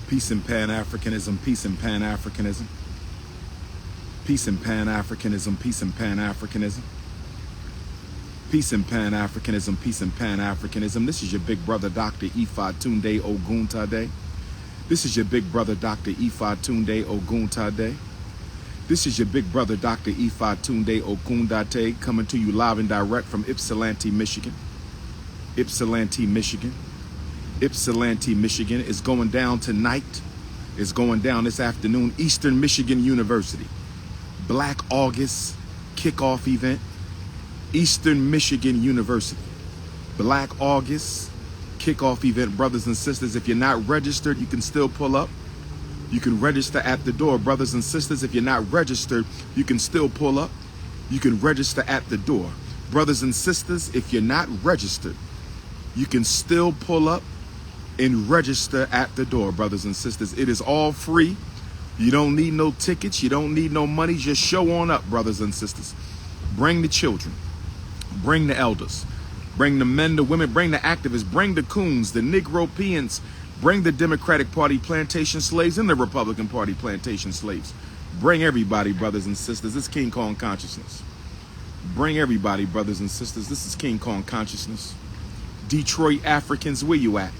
Peace and Pan-Africanism, peace and Pan-Africanism. Peace and Pan-Africanism, peace and Pan-Africanism. Peace and Pan-Africanism, peace and Pan-Africanism. This is your big brother, Dr. Tunde Oguntade. This is your big brother, Dr. Tunde Oguntade. This is your big brother, Dr. Tunde Oguntade, coming to you live and direct from Ypsilanti, Michigan. Ypsilanti, Michigan. Ypsilanti, Michigan is going down tonight. It's going down this afternoon. Eastern Michigan University. Black August kickoff event. Eastern Michigan University. Black August kickoff event, brothers and sisters. If you're not registered, you can still pull up. You can register at the door, brothers and sisters. If you're not registered, you can still pull up. You can register at the door. Brothers and sisters, if you're not registered, you can still pull up and register at the door, brothers and sisters. It is all free. You don't need no tickets. You don't need no money. Just show on up, brothers and sisters. Bring the children. Bring the elders. Bring the men, the women. Bring the activists. Bring the coons, the Negropeans. Bring the Democratic Party plantation slaves and the Republican Party plantation slaves. Bring everybody, brothers and sisters. This is King Kong consciousness. Bring everybody, brothers and sisters. This is King Kong consciousness. Detroit Africans, where you at?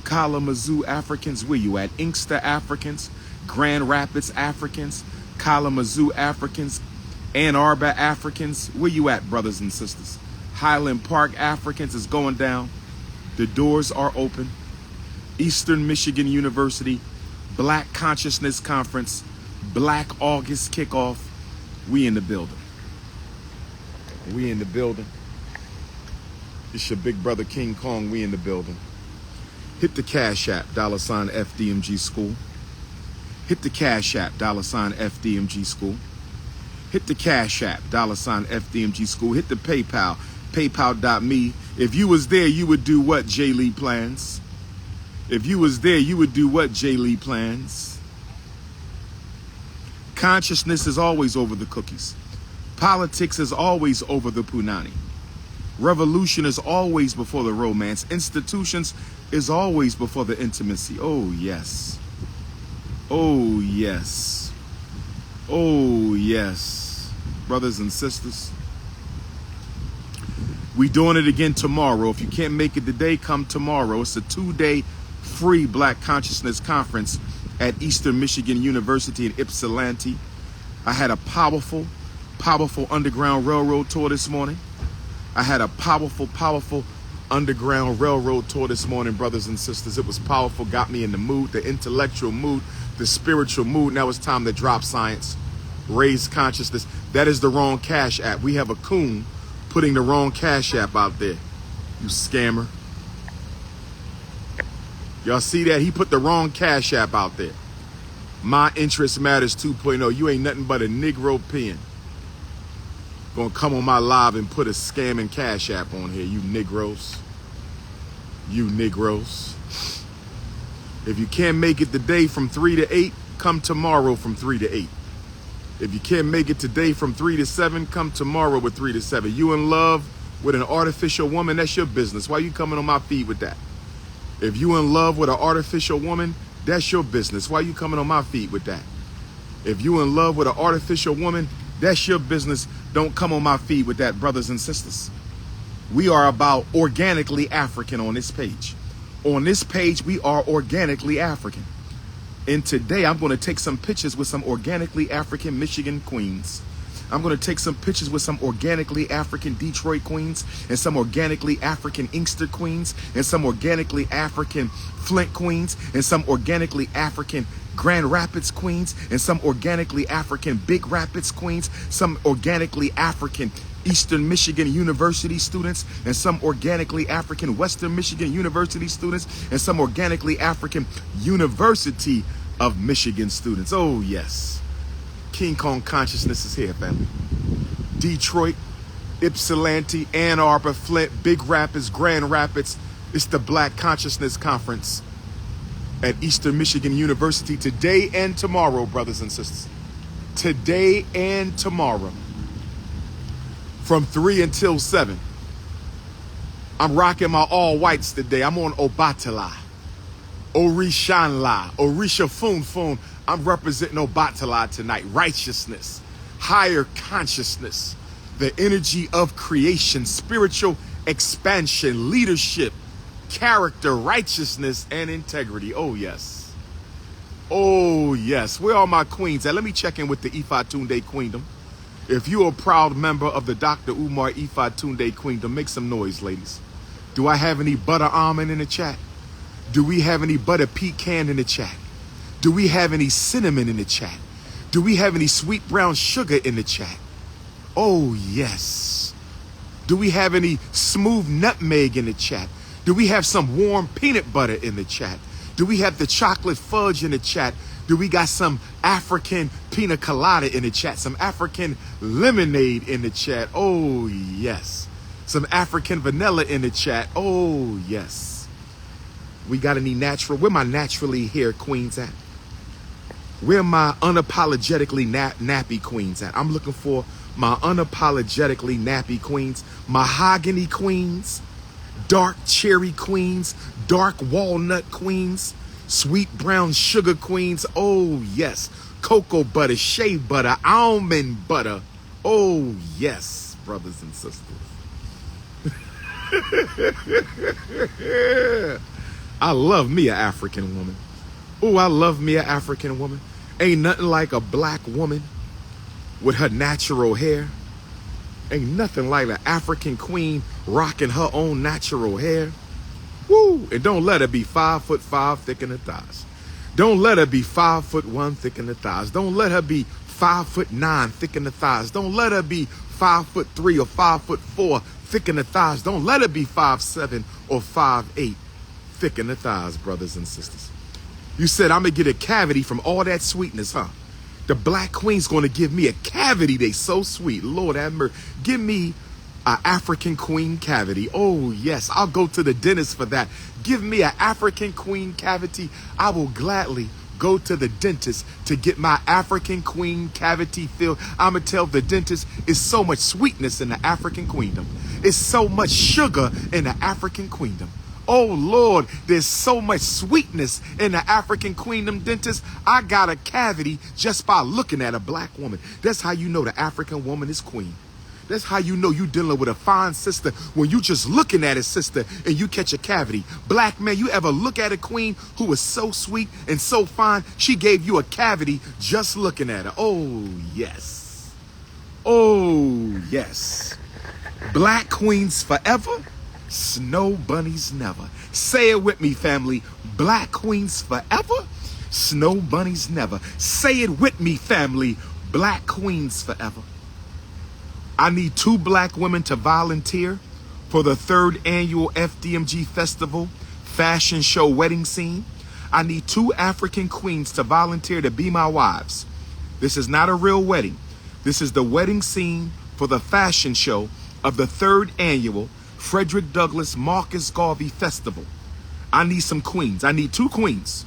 Kalamazoo Africans, where you at? Inkster Africans, Grand Rapids Africans, Kalamazoo Africans, Ann Arbor Africans, where you at, brothers and sisters? Highland Park Africans is going down. The doors are open. Eastern Michigan University, Black Consciousness Conference, Black August kickoff. We in the building. We in the building. It's your big brother King Kong. We in the building. Hit the Cash App, $ FDMG School. Hit the Cash App, $ FDMG School. Hit the Cash App, $ FDMG School. Hit the PayPal, paypal.me. If you was there, you would do what, J. Lee Plans? If you was there, you would do what, J. Lee Plans? Consciousness is always over the cookies. Politics is always over the punani. Revolution is always before the romance. Institutions is always before the intimacy. Oh, yes. Oh, yes. Oh, yes. Brothers and sisters, we doing it again tomorrow. If you can't make it today, come tomorrow. It's a 2-day free Black Consciousness Conference at Eastern Michigan University in Ypsilanti. I had a powerful, powerful Underground Railroad tour this morning. I had a powerful, powerful Underground Railroad tour this morning, brothers and sisters. It was powerful, got me in the mood, the intellectual mood, the spiritual mood. Now it's time to drop science, raise consciousness. That is the wrong Cash App. We have a coon putting the wrong Cash App out there. You scammer. Y'all see that? He put the wrong Cash App out there. My Interest Matters 2.0. You ain't nothing but a Negropean. Gonna come on my live and put a scamming Cash App on here, you Negroes. You Negroes. If you can't make it today from 3 to 8, come tomorrow from 3 to 8. If you can't make it today from 3 to 7, come tomorrow with 3 to 7. You in love with an artificial woman, that's your business. Why you coming on my feed with that? If you in love with an artificial woman, that's your business. Why you coming on my feed with that? If you in love with an artificial woman, that's your business. Don't come on my feed with that, brothers and sisters. We are about organically African on this page. On this page, we are organically African. And today, I'm going to take some pictures with some organically African Michigan queens. I'm going to take some pictures with some organically African Detroit queens and some organically African Inkster queens and some organically African Flint queens and some organically African Grand Rapids queens and some organically African Big Rapids queens, some organically African Eastern Michigan University students and some organically African Western Michigan University students and some organically African University of Michigan students. Oh, yes. King Kong consciousness is here, family. Detroit, Ypsilanti, Ann Arbor, Flint, Big Rapids, Grand Rapids. It's the Black Consciousness Conference at Eastern Michigan University today and tomorrow, brothers and sisters. Today and tomorrow. From 3 until 7. I'm rocking my all whites today. I'm on Obatala. Orishanla, Orisha Fun Fun. I'm representing Obatala tonight. Righteousness, higher consciousness, the energy of creation, spiritual expansion, leadership, character, righteousness, and integrity. Oh, yes. Oh, yes. Where are my queens at? Let me check in with the Ifa Tunde Queendom. If you're a proud member of the Dr. Umar Ifa Tunde Queendom, make some noise, ladies. Do I have any butter almond in the chat? Do we have any butter pecan in the chat? Do we have any cinnamon in the chat? Do we have any sweet brown sugar in the chat? Oh, yes. Do we have any smooth nutmeg in the chat? Do we have some warm peanut butter in the chat? Do we have the chocolate fudge in the chat? Do we got some African pina colada in the chat? Some African lemonade in the chat? Oh, yes. Some African vanilla in the chat? Oh, yes. We got any natural? Where my naturally hair queens at? Where my unapologetically nappy queens at? I'm looking for my unapologetically nappy queens. Mahogany queens. Dark cherry queens. Dark walnut queens. Sweet brown sugar queens. Oh, yes. Cocoa butter, shea butter, almond butter. Oh, yes, brothers and sisters. I love me an African woman. Oh, I love me an African woman. Ain't nothing like a black woman with her natural hair. Ain't nothing like an African queen rocking her own natural hair. Woo! And don't let her be 5'5" thick in the thighs. Don't let her be 5'1" thick in the thighs. Don't let her be 5'9" thick in the thighs. Don't let her be 5'3" or 5'4" thick in the thighs. Don't let her be 5'7" or 5'8" thick in the thighs, brothers and sisters. You said I'm gonna get a cavity from all that sweetness, huh? The black queen's gonna give me a cavity. They so sweet. Lord have mercy. Give me an African queen cavity. Oh, yes. I'll go to the dentist for that. Give me an African queen cavity. I will gladly go to the dentist to get my African queen cavity filled. I'm going to tell the dentist it's so much sweetness in the African queendom. It's so much sugar in the African queendom. Oh, Lord, there's so much sweetness in the African queendom, dentist. I got a cavity just by looking at a black woman. That's how you know the African woman is queen. That's how you know you dealing with a fine sister when you just looking at a sister and you catch a cavity. Black man, you ever look at a queen who was so sweet and so fine, she gave you a cavity just looking at her. Oh, yes. Oh, yes. Black queens forever, snow bunnies never. Say it with me, family. Black queens forever, snow bunnies never. Say it with me, family. Black queens forever. I need 2 black women to volunteer for the 3rd annual FDMG Festival fashion show wedding scene. I need 2 African queens to volunteer to be my wives. This is not a real wedding. This is the wedding scene for the fashion show of the 3rd annual Frederick Douglass Marcus Garvey Festival. I need some queens. I need 2 queens.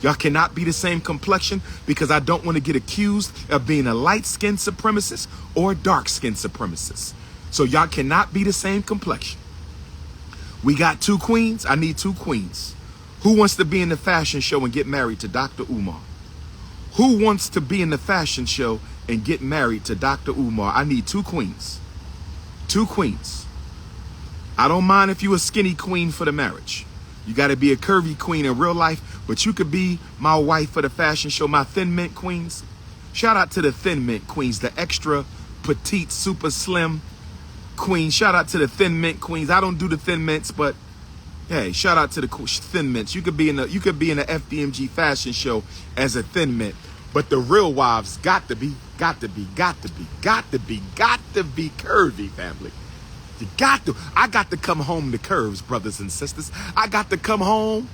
Y'all cannot be the same complexion because I don't want to get accused of being a light-skinned supremacist or a dark-skinned supremacist. So y'all cannot be the same complexion. We got 2 queens. I need 2 queens. Who wants to be in the fashion show and get married to Dr. Umar? Who wants to be in the fashion show and get married to Dr. Umar? I need 2 queens. 2 queens. I don't mind if you a skinny queen for the marriage. You got to be a curvy queen in real life, but you could be my wife for the fashion show. My thin mint queens. Shout out to the thin mint queens, the extra petite, super slim queens. Shout out to the thin mint queens. I don't do the thin mints, but hey, shout out to the thin mints. You could be in the FDMG fashion show as a thin mint, but the real wives got to be curvy, family. You got to. I got to come home to curves, brothers and sisters. I got to come home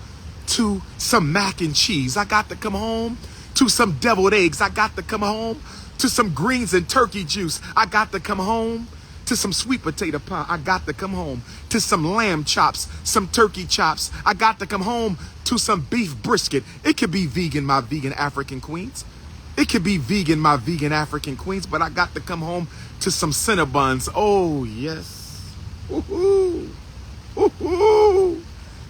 to some mac and cheese. I got to come home to some deviled eggs. I got to come home to some greens and turkey juice. I got to come home to some sweet potato pie. I got to come home to some lamb chops, some turkey chops. I got to come home to some beef brisket. It could be vegan, my vegan African queens. It could be vegan, my vegan African queens, but I got to come home to some Cinnabons. Oh, yes. Ooh, ooh, ooh.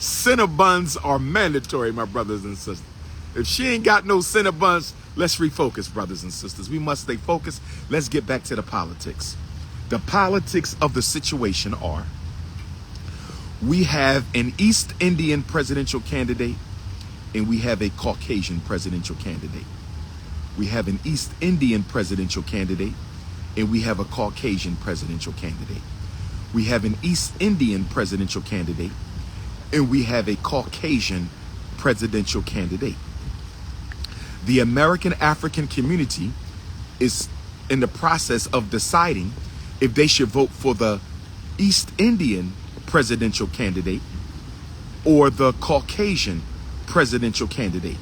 Cinnabons are mandatory, my brothers and sisters. If she ain't got no Cinnabons, let's refocus, brothers and sisters. We must stay focused. Let's get back to the politics. The politics of the situation are, we have an East Indian presidential candidate and we have a Caucasian presidential candidate. We have an East Indian presidential candidate and we have a Caucasian presidential candidate. We have an East Indian presidential candidate and we have a Caucasian presidential candidate. The American African community is in the process of deciding if they should vote for the East Indian presidential candidate or the Caucasian presidential candidate.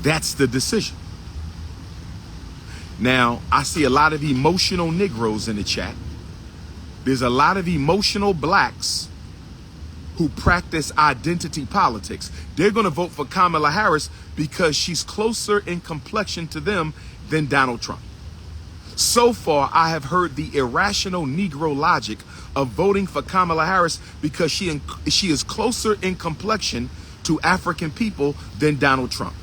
That's the decision. Now, I see a lot of emotional Negroes in the chat. There's a lot of emotional blacks who practice identity politics. They're going to vote for Kamala Harris because she's closer in complexion to them than Donald Trump. So far, I have heard the irrational Negro logic of voting for Kamala Harris because she is closer in complexion to African people than Donald Trump.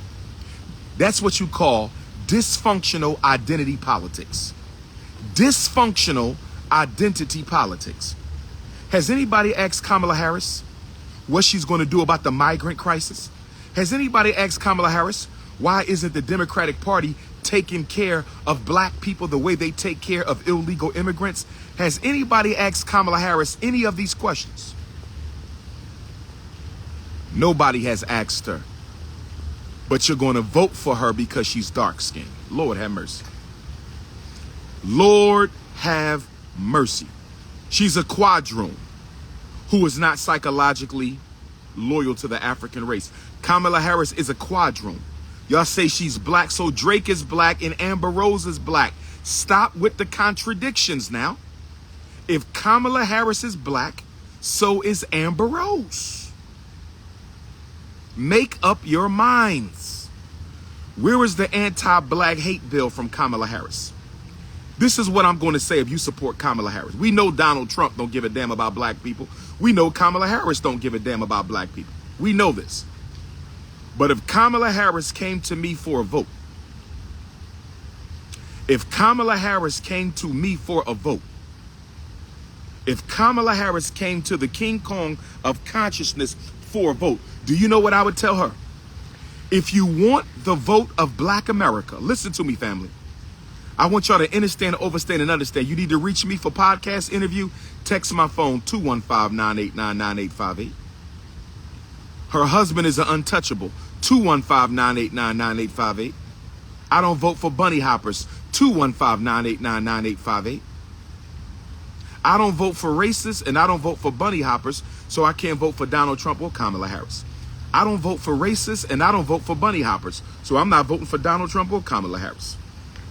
That's what you call dysfunctional identity politics. Dysfunctional identity politics. Has anybody asked Kamala Harris what she's going to do about the migrant crisis? Has anybody asked Kamala Harris why isn't the Democratic Party taking care of black people the way they take care of illegal immigrants? Has anybody asked Kamala Harris any of these questions? Nobody has asked her. But you're going to vote for her because she's dark-skinned. Lord have mercy. Lord have mercy. She's a quadroon who is not psychologically loyal to the African race. Kamala Harris is a quadroon. Y'all say she's black, so Drake is black and Amber Rose is black. Stop with the contradictions now. If Kamala Harris is black, so is Amber Rose. Make up your minds. Where is the anti-black hate bill from Kamala Harris? This is what I'm going to say if you support Kamala Harris. We know Donald Trump don't give a damn about black people. We know Kamala Harris don't give a damn about black people. We know this. But if Kamala Harris came to me for a vote, if Kamala Harris came to me for a vote, if Kamala Harris came to the King Kong of consciousness for a vote, do you know what I would tell her? If you want the vote of black America, listen to me, family. I want y'all to understand, overstand, and understand. You need to reach me for podcast interview. Text my phone, 215-989-9858. Her husband is an untouchable, 215-989-9858. I don't vote for bunny hoppers, 215-989-9858. I don't vote for racists and I don't vote for bunny hoppers, so I can't vote for Donald Trump or Kamala Harris. I don't vote for racists and I don't vote for bunny hoppers, so I'm not voting for Donald Trump or Kamala Harris.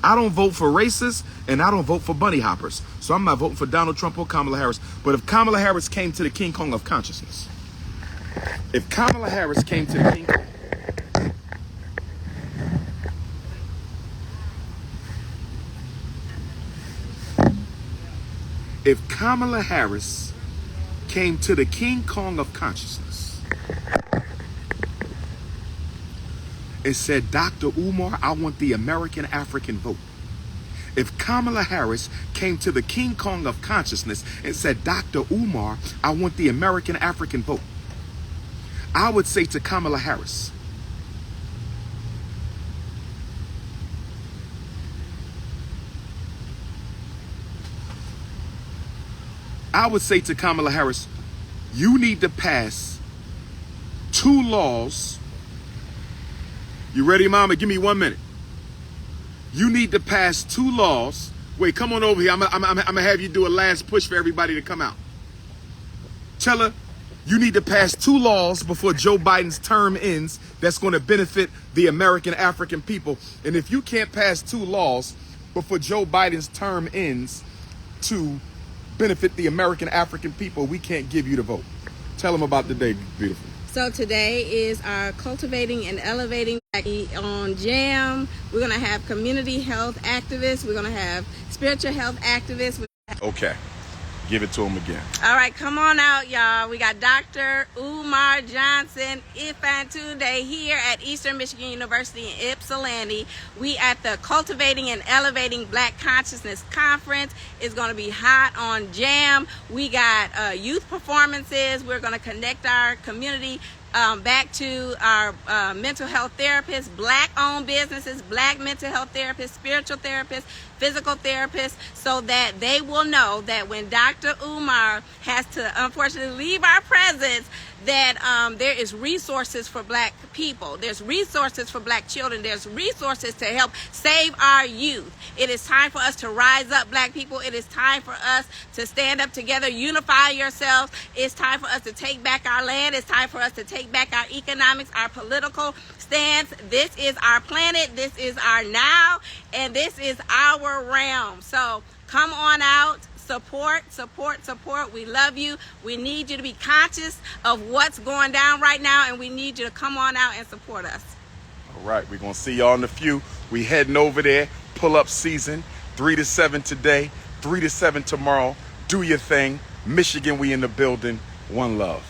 I don't vote for racists and I don't vote for bunny hoppers, so I'm not voting for Donald Trump or Kamala Harris. But if Kamala Harris came to the King Kong of consciousness, if Kamala Harris came to the King Kong, if Kamala Harris came to the King Kong of consciousness and said, Dr. Umar, I want the American African vote. If Kamala Harris came to the King Kong of consciousness and said, Dr. Umar, I want the American African vote, I would say to Kamala Harris, you need to pass 2 laws. You ready, Mama? Give me 1 minute. You need to pass 2 laws. Wait, come on over here. I'm gonna have you do a last push for everybody to come out. Tell her you need to pass 2 laws before Joe Biden's term ends that's going to benefit the American African people. And if you can't pass 2 laws before Joe Biden's term ends to benefit the American African people, we can't give you the vote. Tell them about the day, beautiful. So today is our Cultivating and Elevating on Jam. We're going to have community health activists. We're going to have spiritual health activists. Okay. Give it to them again. All right, come on out, y'all. We got Dr. Umar Johnson Ifantunde here at Eastern Michigan University in Ypsilanti. We at the Cultivating and Elevating Black Consciousness Conference. It's going to be hot on Jam. We got youth performances. We're going to connect our community back to our mental health therapists, black-owned businesses, black mental health therapists, spiritual therapists, physical therapists, so that they will know that when Dr. Umar has to unfortunately leave our presence, that there is resources for black people. There's resources for black children. There's resources to help save our youth. It is time for us to rise up, black people. It is time for us to stand up together, unify yourselves. It's time for us to take back our land. It's time for us to take back our economics, our political stance. This is our planet. This is our now, and this is our realm. So come on out. Support. We love you. We need you to be conscious of what's going down right now, and we need you to come on out and support us. All right, we're going to see y'all in a few. We heading over there. Pull-up season, 3 to 7 today, 3 to 7 tomorrow. Do your thing. Michigan, we in the building. One love.